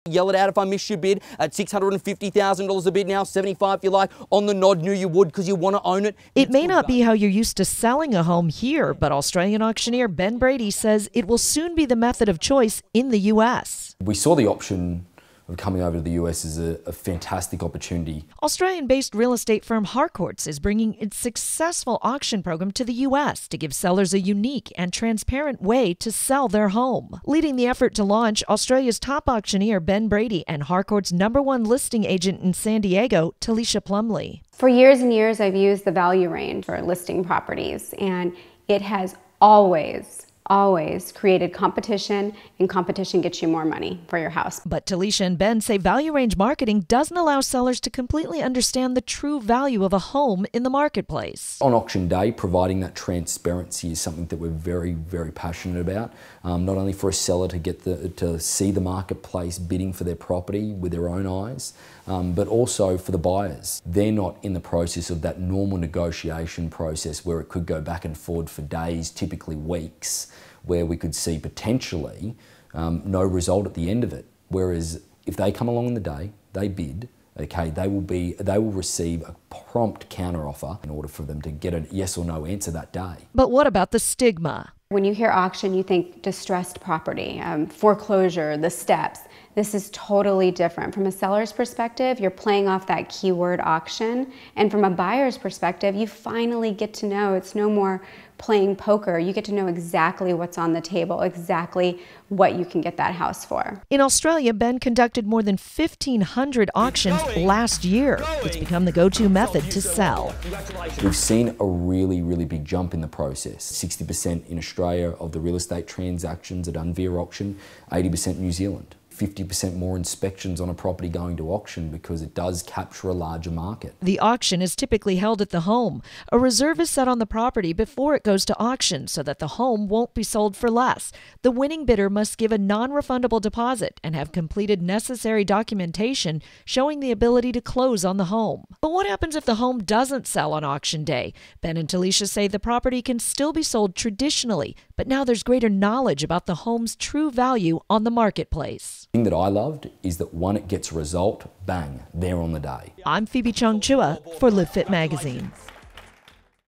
Yell it out if I miss your bid at $650,000 a bid now, 75 if you like. On the nod, knew you would because you want to own it. It may not be how you're used to selling a home here, but Australian auctioneer Ben Brady says it will soon be the method of choice in the U.S. We saw the option of coming over to the US as a fantastic opportunity. Australian-based real estate firm Harcourts is bringing its successful auction program to the U.S. to give sellers a unique and transparent way to sell their home. Leading the effort to launch, Australia's top auctioneer Ben Brady and Harcourts' #1 listing agent in San Diego, Talisha Plumley. For years and years, I've used the value range for listing properties, and it has always created competition, and competition gets you more money for your house. But Talisha and Ben say value range marketing doesn't allow sellers to completely understand the true value of a home in the marketplace. On auction day, providing that transparency is something that we're very, very passionate about. Not only for a seller to get to see the marketplace bidding for their property with their own eyes, but also for the buyers. They're not in the process of that normal negotiation process where it could go back and forward for days, typically weeks, where we could see potentially no result at the end of it. Whereas if they come along in the day, they bid, okay, they will receive a prompt counteroffer in order for them to get a yes or no answer that day. But what about the stigma? When you hear auction, you think distressed property, foreclosure, the steps. This is totally different. From a seller's perspective, you're playing off that keyword auction. And from a buyer's perspective, you finally get to know it's no more playing poker. You get to know exactly what's on the table, exactly what you can get that house for. In Australia, Ben conducted more than 1,500 auctions last year. It's become the go-to method to sell. We've seen a really, really big jump in the process. 60% in Australia of the real estate transactions are done via auction, 80% New Zealand. 50% more inspections on a property going to auction because it does capture a larger market. The auction is typically held at the home. A reserve is set on the property before it goes to auction so that the home won't be sold for less. The winning bidder must give a non-refundable deposit and have completed necessary documentation showing the ability to close on the home. But what happens if the home doesn't sell on auction day? Ben and Talisha say the property can still be sold traditionally, but now there's greater knowledge about the home's true value on the marketplace. The thing that I loved is that when it gets a result, bang, they're on the day. I'm Phoebe Chung Chua for Live Fit Magazine.